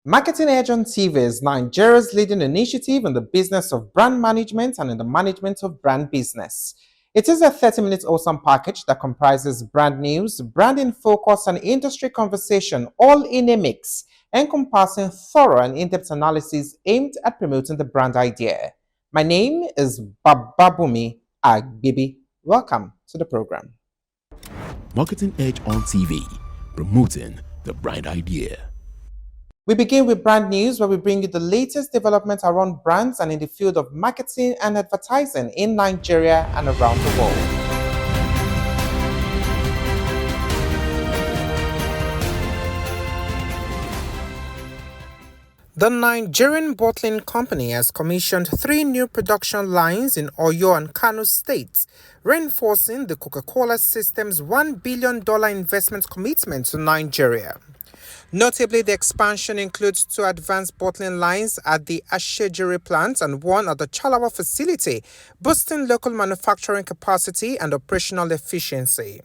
Marketing Edge on TV is Nigeria's leading initiative in the business of brand management and in the management of brand business. It is a 30-minute awesome package that comprises brand news, branding focus, and industry conversation, all in a mix, encompassing thorough and in-depth analysis aimed at promoting the brand idea. My name is Bababumi Agbibi. Welcome to the program. Marketing Edge on TV, promoting the brand idea. We begin with brand news, where we bring you the latest developments around brands and in the field of marketing and advertising in Nigeria and around the world. The Nigerian bottling company has commissioned 3 new production lines in Oyo and Kano states, reinforcing the Coca-Cola system's $1 billion investment commitment to Nigeria. Notably, the expansion includes 2 advanced bottling lines at the Ashejiri plant and 1 at the Chalawa facility, boosting local manufacturing capacity and operational efficiency.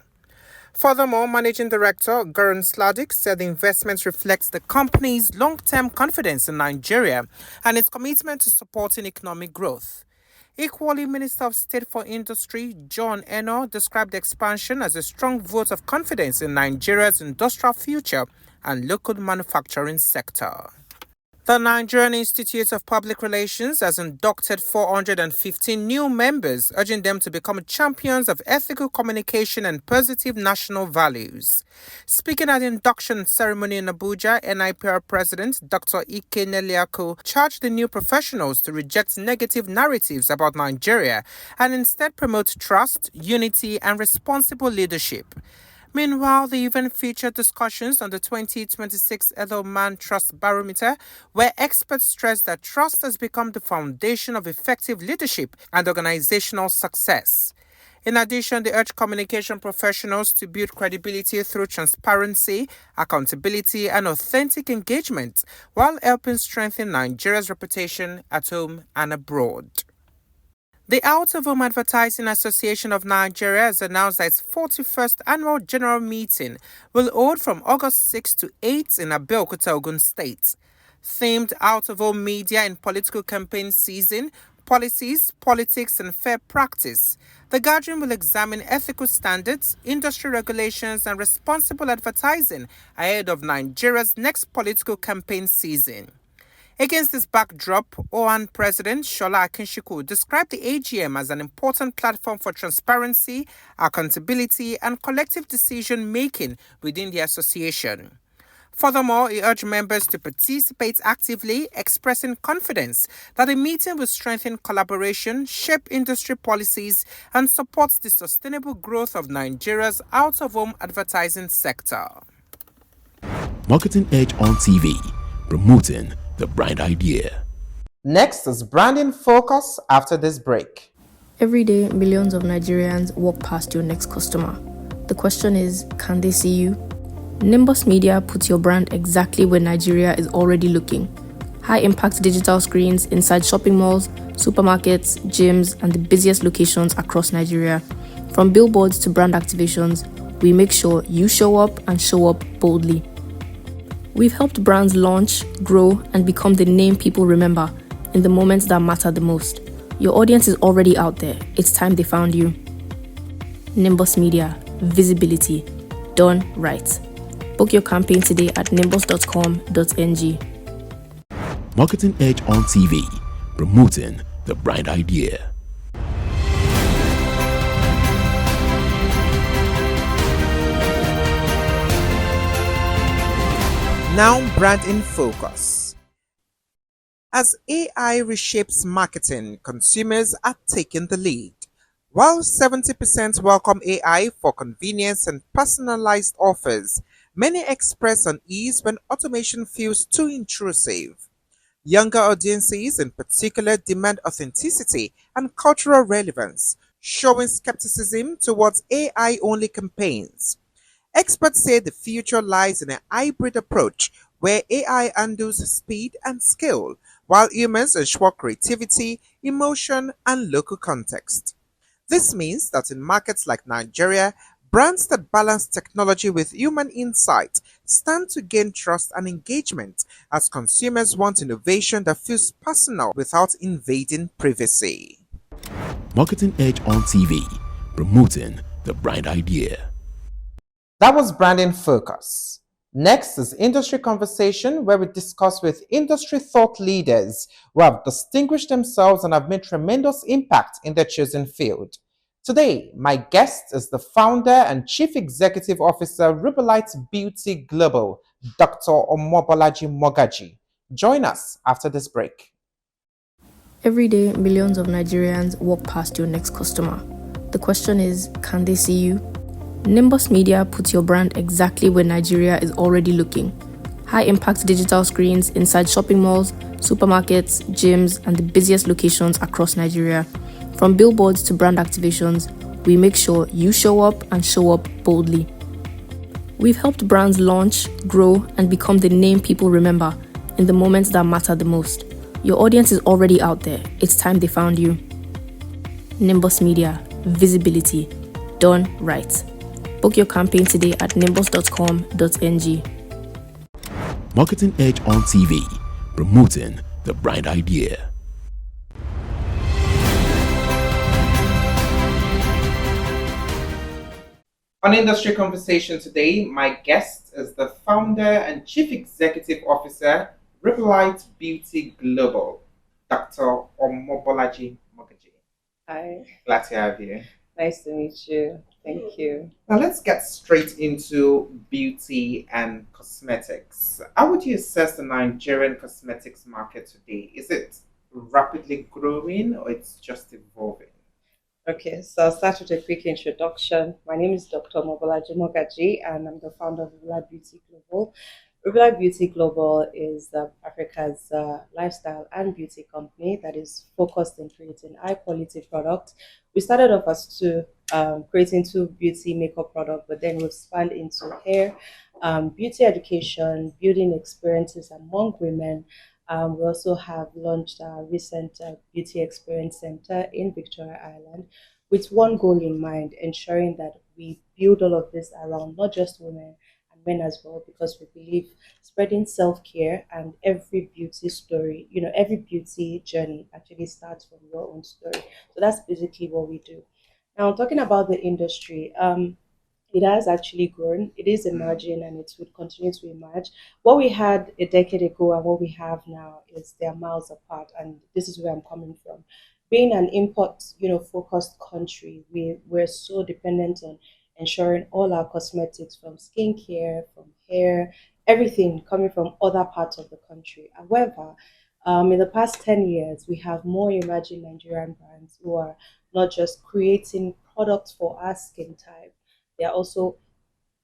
Furthermore, Managing Director Gurun Sladik said the investment reflects the company's long-term confidence in Nigeria and its commitment to supporting economic growth. Equally, Minister of State for Industry John Eno described the expansion as a strong vote of confidence in Nigeria's industrial future and local manufacturing sector. The Nigerian Institute of Public Relations has inducted 415 new members, urging them to become champions of ethical communication and positive national values. Speaking at the induction ceremony in Abuja, NIPR President Dr. Ike Neliako charged the new professionals to reject negative narratives about Nigeria and instead promote trust, unity, and responsible leadership. Meanwhile, the event featured discussions on the 2026 Edelman Trust Barometer, where experts stressed that trust has become the foundation of effective leadership and organizational success. In addition, they urged communication professionals to build credibility through transparency, accountability, and authentic engagement, while helping strengthen Nigeria's reputation at home and abroad. The Out-of-Home Advertising Association of Nigeria has announced that its 41st annual general meeting will hold from August 6 to 8 in Abeokuta, Ogun State. Themed Out-of-Home Media in Political Campaign Season, Policies, Politics and Fair Practice. The gathering will examine ethical standards, industry regulations and responsible advertising ahead of Nigeria's next political campaign season. Against this backdrop, OAN President Shola Akinshiku described the AGM as an important platform for transparency, accountability, and collective decision-making within the association. Furthermore, he urged members to participate actively, expressing confidence that the meeting will strengthen collaboration, shape industry policies, and support the sustainable growth of Nigeria's out-of-home advertising sector. Marketing Edge on TV, promoting the brand idea. Next is branding focus after this break. Every day, millions of Nigerians walk past your next customer. The question is, can they see you? Nimbus Media puts your brand exactly where Nigeria is already looking. High-impact digital screens inside shopping malls, supermarkets, gyms, and the busiest locations across Nigeria. From billboards to brand activations, we make sure you show up and show up boldly. We've helped brands launch, grow, and become the name people remember in the moments that matter the most. Your audience is already out there. It's time they found you. Nimbus Media. Visibility. Done right. Book your campaign today at nimbus.com.ng. Marketing Edge on TV, promoting the brand idea. Now, brand in focus. As AI reshapes marketing, consumers are taking the lead. While 70% welcome AI for convenience and personalized offers, many express unease when automation feels too intrusive. Younger audiences in particular demand authenticity and cultural relevance, showing skepticism towards AI-only campaigns. Experts say the future lies in a hybrid approach where AI handles speed and skill, while humans ensure creativity, emotion, and local context. This means that in markets like Nigeria, Brands that balance technology with human insight stand to gain trust and engagement as consumers want innovation that feels personal without invading privacy. Marketing Edge on TV, promoting the brand idea. That was Branding Focus. Next is Industry Conversation, where we discuss with industry thought leaders who have distinguished themselves and have made tremendous impact in their chosen field. Today, my guest is the founder and chief executive officer, Rubelite Beauty Global, Dr. Omobolaji Mogaji. Join us after this break. Every day, millions of Nigerians walk past your next customer. The question is, can they see you? Nimbus Media puts your brand exactly where Nigeria is already looking. High-impact digital screens inside shopping malls, supermarkets, gyms, and the busiest locations across Nigeria. From billboards to brand activations, we make sure you show up and show up boldly. We've helped brands launch, grow, and become the name people remember in the moments that matter the most. Your audience is already out there. It's time they found you. Nimbus Media. Visibility. Done right. Book your campaign today at nimbus.com.ng. Marketing Edge on TV, promoting the brand idea. On Industry Conversation today, my guest is the founder and chief executive officer, Rubelite Beauty Global, Dr. Omobolaji Mogaji. Hi, Glad to have you. nice to meet you. Thank you. Now let's get straight into beauty and cosmetics. How would you assess the Nigerian cosmetics market today? Is it rapidly growing or it's just evolving? Okay, so I'll start with a quick introduction. My name is Dr. Omobolaji Mogaji, and I'm the founder of Rubella Beauty Global. Rubella Beauty Global is Africa's lifestyle and beauty company that is focused in creating high quality products. We started off as creating two beauty makeup products, but then we've spanned into hair, beauty education, building experiences among women. We also have launched our recent beauty experience center in Victoria Island with one goal in mind, ensuring that we build all of this around not just women and men as well, because we believe spreading self-care and every beauty story, every beauty journey actually starts from your own story. So that's basically what we do. Now, talking about the industry, it has actually grown. It is emerging and it would continue to emerge. What we had a decade ago and what we have now is they're miles apart, and this is where I'm coming from. Being an import, focused country, we're so dependent on ensuring all our cosmetics from skincare, from hair, everything coming from other parts of the country. However, in the past 10 years, we have more emerging Nigerian brands who are not just creating products for our skin type, they are also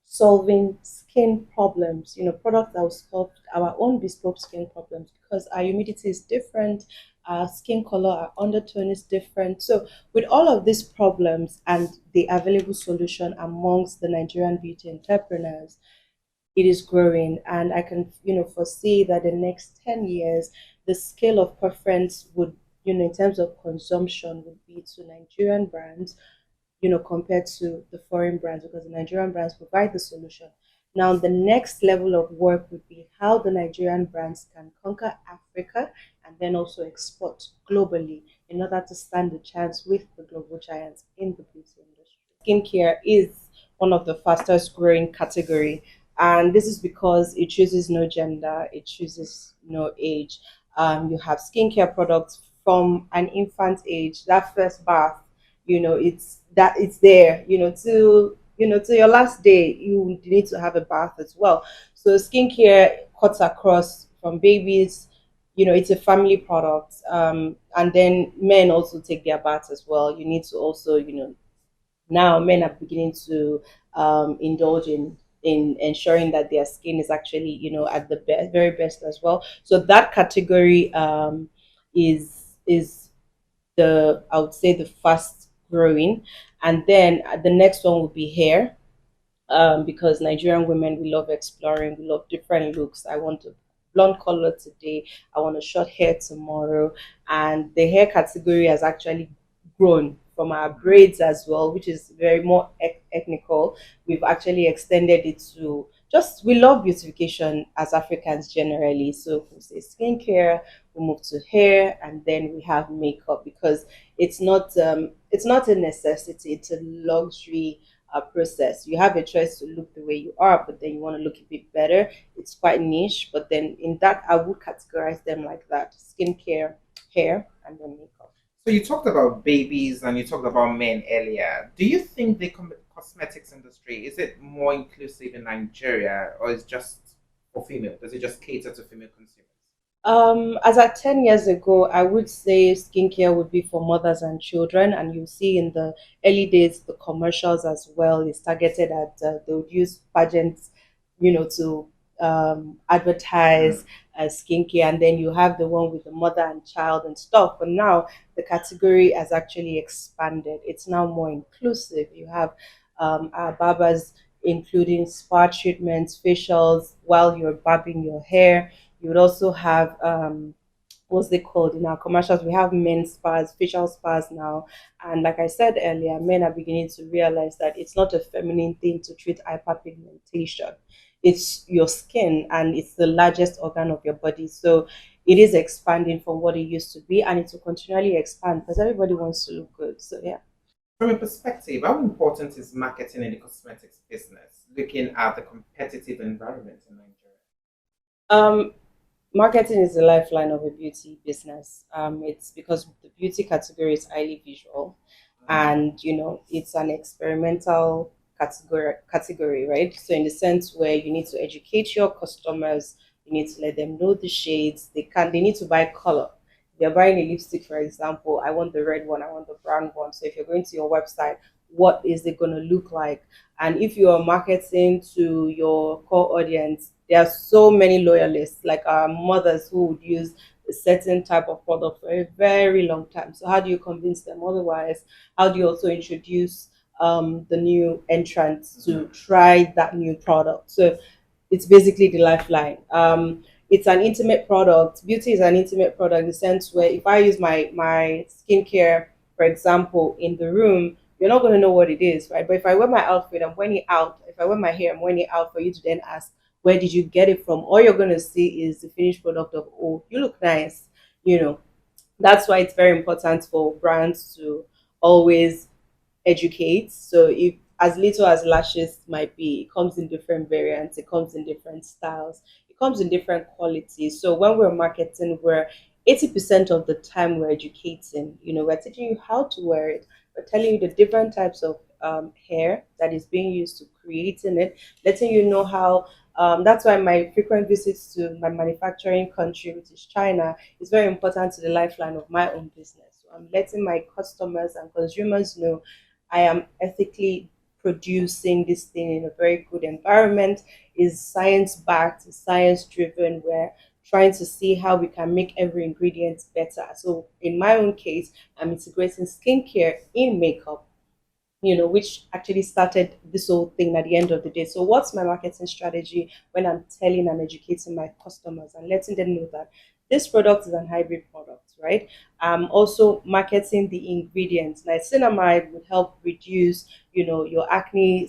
solving skin problems, products that will solve our own bespoke skin problems because our humidity is different, our skin color, our undertone is different. So, with all of these problems and the available solution amongst the Nigerian beauty entrepreneurs, it is growing, and I can foresee that the next 10 years the scale of preference would, in terms of consumption, would be to Nigerian brands, compared to the foreign brands, because the Nigerian brands provide the solution. Now, the next level of work would be how the Nigerian brands can conquer Africa and then also export globally in order to stand a chance with the global giants in the beauty industry. Skincare is one of the fastest growing category, and this is because it chooses no gender, it chooses no age. You have skincare products from an infant age, that first bath, it's there, to your last day you need to have a bath as well. So skincare cuts across from babies, it's a family product, and then men also take their baths as well. You need to also, now men are beginning to indulge in ensuring that their skin is actually, at the best, very best as well. So that category is the, I would say, the fast growing. And then the next one would be hair, because Nigerian women, we love exploring, we love different looks. I want a blonde color today, I want a short hair tomorrow, and the hair category has actually grown from our braids as well, which is very more ethnical. We've actually extended it to just, we love beautification as Africans generally. So if we say skincare, we move to hair, and then we have makeup, because it's not a necessity, it's a luxury process. You have a choice to look the way you are, but then you want to look a bit better. It's quite niche, but then in that I would categorize them like that: skincare, hair, and then makeup. So you talked about babies and you talked about men earlier. Do you think the cosmetics industry is it more inclusive in Nigeria, or is just for female? Does it just cater to female consumers? As at 10 years ago, I would say skincare would be for mothers and children. And you see in the early days, the commercials as well is targeted at, they would use pageants, to advertise skincare. And then you have the one with the mother and child and stuff. But now the category has actually expanded. It's now more inclusive. You have our barbers including spa treatments, facials while you're barbing your hair. You would also have what's they called in our commercials. We have men's spas, facial spas now, and like I said earlier, men are beginning to realize that it's not a feminine thing to treat hyperpigmentation. It's your skin, and it's the largest organ of your body. So it is expanding from what it used to be, and it will continually expand because everybody wants to look good. So yeah. From a perspective, how important is marketing in the cosmetics business, looking at the competitive environment in Nigeria? Um, Marketing is the lifeline of a beauty business. It's because the beauty category is highly visual, and it's an experimental category, right? So in the sense where you need to educate your customers, you need to let them know the shades. They need to buy color. They're buying a lipstick, for example. I want the red one, I want the brown one. So if you're going to your website, what is it going to look like? And if you are marketing to your core audience, there are so many loyalists, like our mothers who would use a certain type of product for a very long time. So how do you convince them otherwise? How do you also introduce the new entrants to try that new product? So it's basically the lifeline. It's an intimate product. Beauty is an intimate product in the sense where if I use my skincare, for example, in the room, you're not going to know what it is, right? But if I wear my outfit, I'm wearing it out. If I wear my hair, I'm wearing it out for you to then ask, where did you get it from? All you're going to see is the finished product of, oh, you look nice. You know, that's why it's very important for brands to always educate. So if as little as lashes might be, it comes in different variants, it comes in different styles, it comes in different qualities. So when we're marketing, we're 80% of the time we're educating. We're teaching you how to wear it. We're telling you the different types of hair that is being used to creating it, letting you know how. That's why my frequent visits to my manufacturing country, which is China, is very important to the lifeline of my own business. So I'm letting my customers and consumers know I am ethically producing this thing in a very good environment, is science backed, is science driven. We're trying to see how we can make every ingredient better. So in my own case, I'm integrating skincare in makeup, which actually started this whole thing at the end of the day. So, what's my marketing strategy when I'm telling and educating my customers and letting them know that this product is an hybrid product, right? I'm also marketing the ingredients. Niacinamide would help reduce, your acne,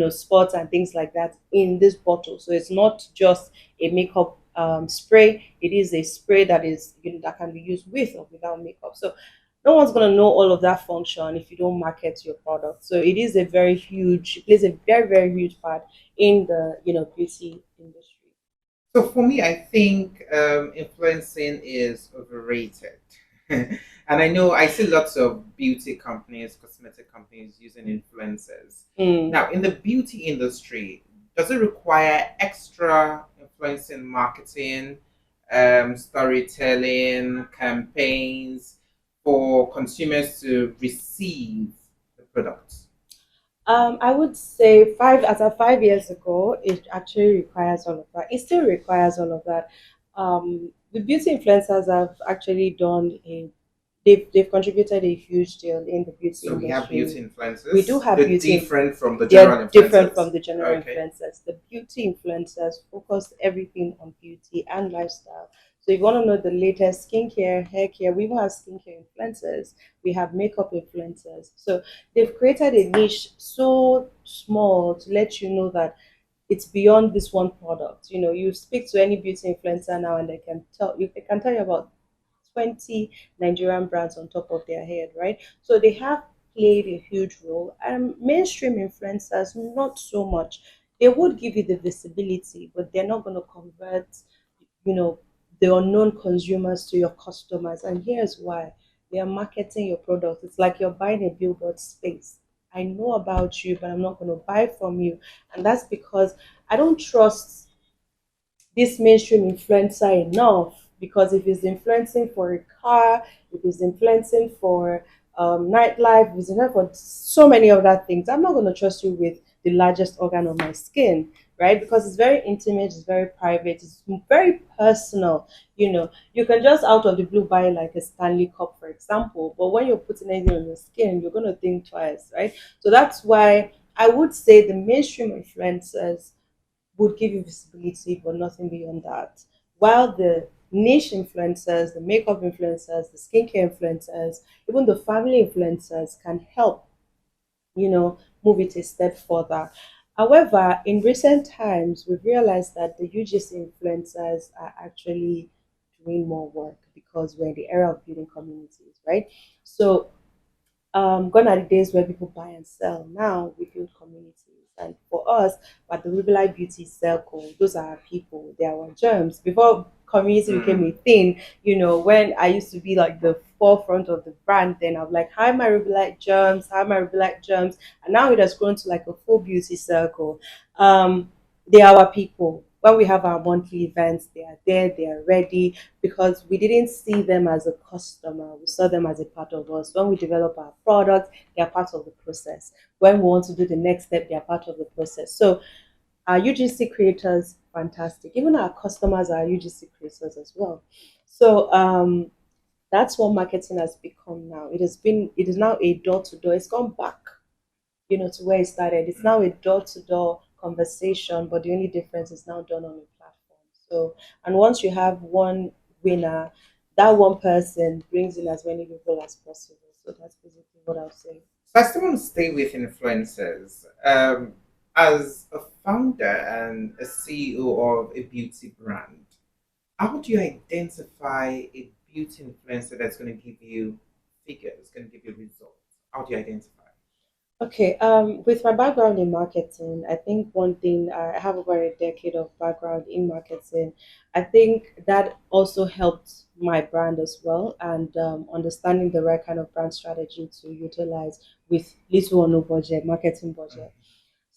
spots and things like that in this bottle. So it's not just a makeup spray. It is a spray that is, that can be used with or without makeup. So no one's going to know all of that function if you don't market your product. So it is it plays a very, very huge part in the, beauty industry. So for me, I think influencing is overrated. And I know I see lots of beauty companies, cosmetic companies using influencers. Now, in the beauty industry, does it require extra influencing marketing, storytelling, campaigns for consumers to receive the products? I would say as of 5 years ago, it actually requires all of that. It still requires all of that. The beauty influencers have actually they've contributed a huge deal in the beauty So we have industry. beauty influencers. We do have They're beauty. different from the They're general influencers. different from the general Okay. influencers. The beauty influencers focus everything on beauty and lifestyle. So if you want to know the latest skincare, hair care, we even have skincare influencers, we have makeup influencers. So they've created a niche so small to let you know that it's beyond this one product. You know, you speak to any beauty influencer now and they can tell you about 20 Nigerian brands on top of their head, right? So they have played a huge role. And mainstream influencers, not so much. They would give you the visibility, but they're not going to convert, you know, the unknown consumers to your customers. And here's why: they are marketing your product. It's like you're buying a billboard space. I know about you, but I'm not going to buy from you. And that's because I don't trust this mainstream influencer enough, because if it's influencing for a car, if it's influencing for nightlife, if it's influencing for so many other things, I'm not going to trust you with the largest organ of my skin, right? Because it's very intimate, it's very private, it's very personal. You know, you can just out of the blue buy like a Stanley Cup, for example, but when you're putting anything on your skin, you're going to think twice, right? So that's why I would say the mainstream influencers would give you visibility, but nothing beyond that. While the niche influencers, the makeup influencers, the skincare influencers, even the family influencers can help, move it a step further. However, in recent times, we've realized that the UGC influencers are actually doing more work because we're in the era of building communities, right? So gone are the days where people buy and sell. Now we build communities. And for us, at the Ribelite Beauty Circle, those are our people, they are our germs. Before community became a thing, when I used to be like the forefront of the brand, then I'm like, hi, my Ribelite germs, hi, my Ribelite germs. And now it has grown to like a full beauty circle. They are our people. When we have our monthly events, they are there, they are ready, because we didn't see them as a customer, we saw them as a part of us. When we develop our product, they are part of the process. When we want to do the next step, they are part of the process. So our UGC creators, fantastic. Even our customers are UGC creators as well. So that's what marketing has become now. It is now a door to door. It's gone back, to where it started. It's now a door to door conversation, but the only difference is now done on a platform. So, and once you have one winner, that one person brings in as many people as possible. So that's basically what I'll say. So I still want to stay with influencers. As a founder and a CEO of a beauty brand, how do you identify a beauty influencer that's going to give you figures, going to give you results? How do you identify? Okay, with my background in marketing, I think one thing, I have over a decade of background in marketing. I think that also helped my brand as well, and understanding the right kind of brand strategy to utilize with little or no budget, marketing budget.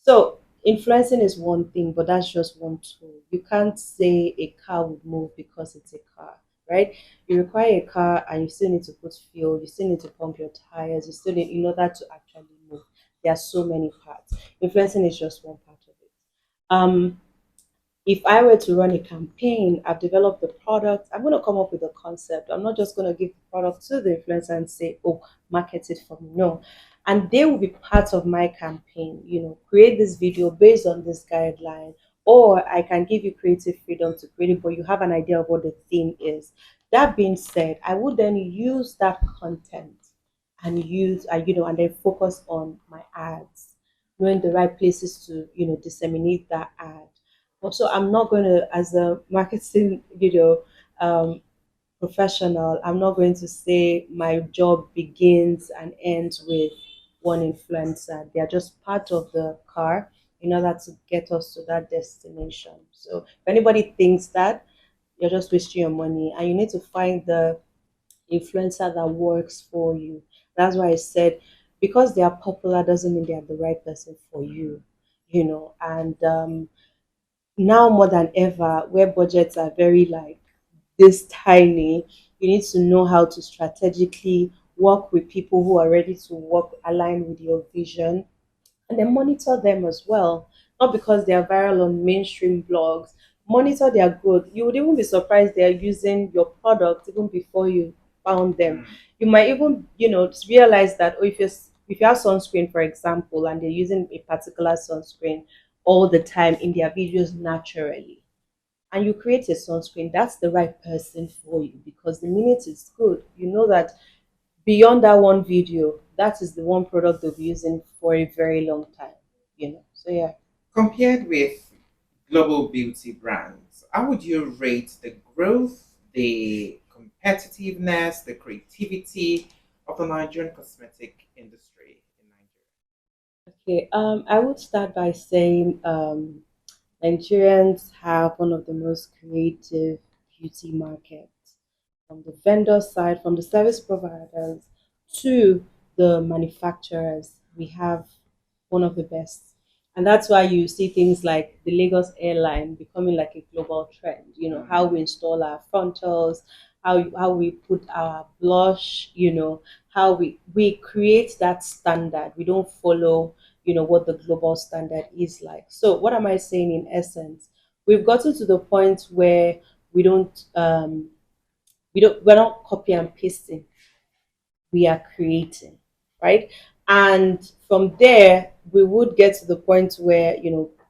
So influencing is one thing, but that's just one tool. You can't say a car would move because it's a car, right? You require a car and you still need to put fuel, you still need to pump your tires, you still need in order to actually move. There are so many parts. Influencing is just one part of it. Um, if I were to run a campaign, I've developed the product, I'm going to come up with a concept. I'm not just going to give the product to the influencer and say, oh, market it for me. No. And they will be part of my campaign, create this video based on this guideline, or I can give you creative freedom to create it, but you have an idea of what the theme is. That being said, I would then use that content and and then focus on my ads, knowing the right places to, disseminate that ad. Also, I'm not going to, as a marketing, um, professional, I'm not going to say my job begins and ends with one influencer. They are just part of the car in order to get us to that destination. So if anybody thinks that, you're just wasting your money, and you need to find the influencer that works for you. That's why I said, because they are popular doesn't mean they are the right person for you, and now more than ever, where budgets are very like this tiny, you need to know how to strategically work with people who are ready to work aligned with your vision, and then monitor them as well. Not because they are viral on mainstream blogs, monitor their growth. You would even be surprised they are using your product even before you found them. You might even, realize that, oh, if you have sunscreen, for example, and they're using a particular sunscreen all the time in their videos naturally, and you create a sunscreen, that's the right person for you, because the minute it's good, you know that beyond that one video, that is the one product they'll be using for a very long time, So yeah. Compared with global beauty brands, how would you rate the growth, the competitiveness, the creativity of the Nigerian cosmetic industry in Nigeria? Okay, I would start by saying Nigerians have one of the most creative beauty markets, from the vendor side, from the service providers to the manufacturers. We have one of the best. And that's why you see things like the Lagos airline becoming like a global trend. How we install our frontals, how we put our blush, how we create that standard. We don't follow, what the global standard is like. So what am I saying in essence? We've gotten to the point where we don't we're not copy and pasting, we are creating, right? And from there, we would get to the point where,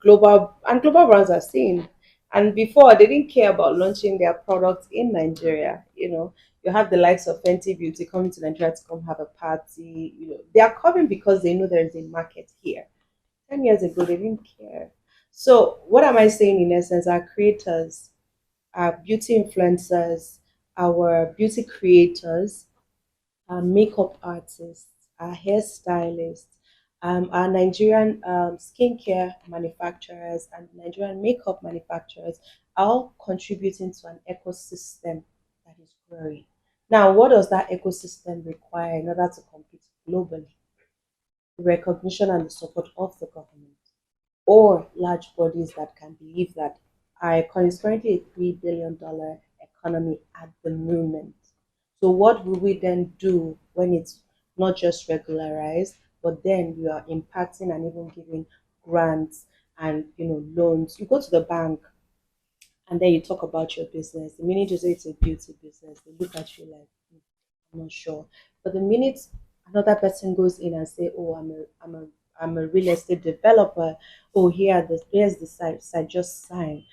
global brands are seeing. And before, they didn't care about launching their products in Nigeria. You have the likes of Fenty Beauty coming to Nigeria to come have a party. They are coming because they know there is a market here. 10 years ago, they didn't care. So, what am I saying in essence? Our creators, our beauty influencers, our beauty creators, our makeup artists, our hairstylists, our Nigerian skincare manufacturers, and Nigerian makeup manufacturers are all contributing to an ecosystem that is growing. Now, what does that ecosystem require in order to compete globally? The recognition and the support of the government or large bodies that can believe that our economy is currently a $3 billion economy at the moment. So what will we then do when it's not just regularized, but then you are impacting and even giving grants and loans? You go to the bank and then you talk about your business. The minute you say it's a beauty business, they look at you like, I'm not sure. But the minute another person goes in and say, "Oh, I'm a real estate developer. Oh, here's the site. Just sign."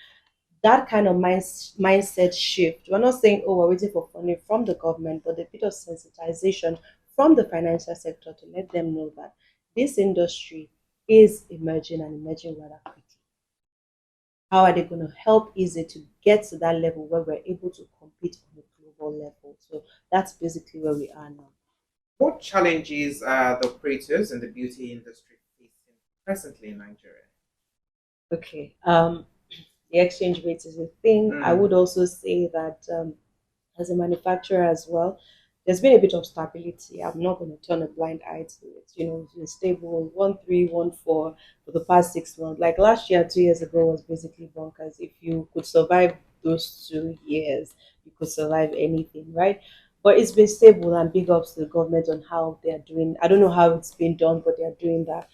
That kind of mindset shift. We're not saying, "Oh, we're waiting for funding from the government," but a bit of sensitization from the financial sector to let them know that this industry is emerging and emerging rather quickly. How are they going to help easy to get to that level where we're able to compete on a global level? So that's basically where we are now. What challenges are the operators in the beauty industry facing presently in Nigeria? Okay. The exchange rate is a thing. I would also say that as a manufacturer as well, there's been a bit of stability. I'm not going to turn a blind eye to it. It's been stable 1.3, 1.4 for the past 6 months. Like last year, 2 years ago was basically bonkers. If you could survive those 2 years, you could survive anything, right? But it's been stable, and big ups to the government on how they are doing. I don't know how it's been done, but they are doing that,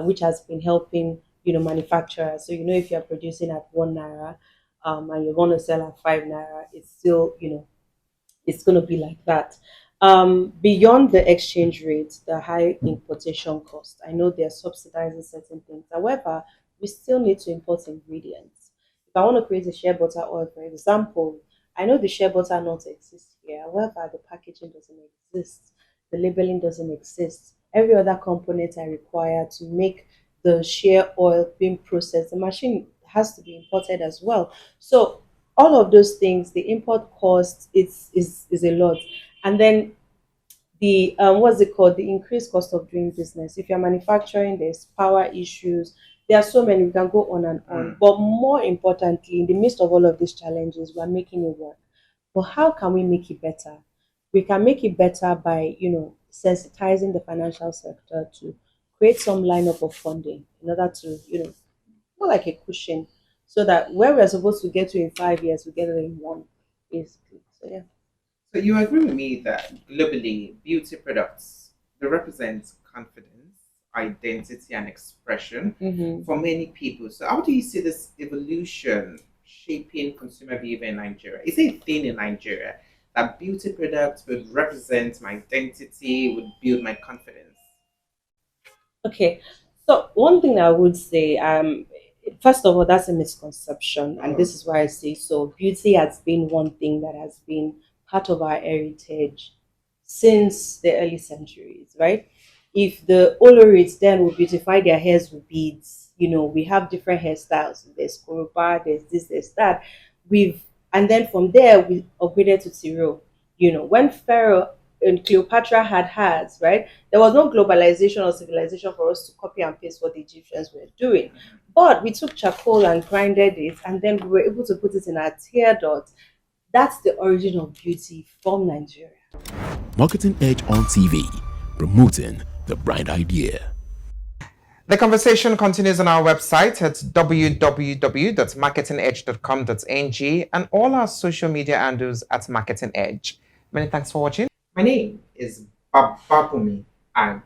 which has been helping manufacturers. So if you're producing at 1 naira, and you want to sell at 5 naira, it's still it's going to be like that. Beyond the exchange rate, the high importation cost, I know they're subsidizing certain things. However, we still need to import ingredients. If I want to create a shea butter oil, for example, I know the shea butter not exist here. However, the packaging doesn't exist, the labeling doesn't exist. Every other component I require to make the shea oil being processed, the machine has to be imported as well. So all of those things, the import cost is a lot. And then the what's it called, the increased cost of doing business. If you're manufacturing, there's power issues. There are so many, we can go on and on. But more importantly, in the midst of all of these challenges, we're making it work. But how can we make it better? We can make it better by sensitizing the financial sector to create some lineup of funding in order to more like a cushion, so that where we're supposed to get to in 5 years, we get it in one, basically. So yeah. So you agree with me that globally, beauty products they represent confidence, identity, and expression for many people. So how do you see this evolution shaping consumer behavior in Nigeria? Is it a thing in Nigeria that beauty products would represent my identity, would build my confidence? Okay. So one thing I would say, First of all, that's a misconception, and this is why I say so. Beauty has been one thing that has been part of our heritage since the early centuries, right? If the Olorites then will beautify their hairs with beads, we have different hairstyles. There's Koroba, there's this, there's that. And then from there we upgraded to Tiro. When Pharaoh and Cleopatra had hers, right? There was no globalization or civilization for us to copy and paste what the Egyptians were doing. But we took charcoal and grinded it, and then we were able to put it in our tear ducts. That's the origin of beauty from Nigeria. Marketing Edge on TV, promoting the bright idea. The conversation continues on our website at www.marketingedge.com.ng and all our social media handles at Marketing Edge. Many thanks for watching. My name is Babumi and